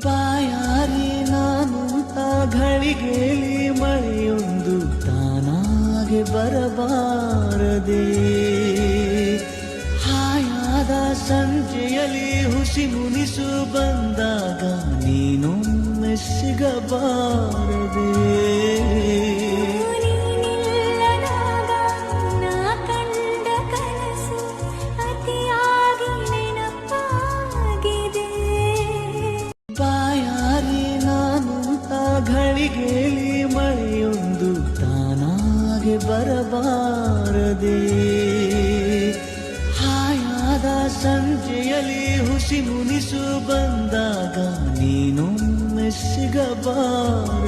ಬಾಯಾರಿ ನಾನುಂತ ಘಳಿಗೆಲಿ ಮಳೆಯೊಂದು ತಾನಾಗೆ ಬರಬಾರದೆ. ಹಾಯಾದ ಸಂಜೆಯಲ್ಲಿ ಹುಸಿ ಮುನಿಸು ಬಂದಾಗ ನೀನೊಮ್ಮೆ ಸಿಗಬಾರದೆ. ಬಾಯಾರಿ ನಾನುಂತ ಘಳಿಗೆಲಿ ಮಳೆಯೊಂದು ತಾನಾಗೆ ಬರಬಾರದೆ. ಹಾಯಾದ ಸಂಜೆಯಲ್ಲಿ ಹುಸಿ ಮುನಿಸು ಬಂದಾಗ ನೀನೊಮ್ಮೆ ಸಿಗಬಾರದೆ.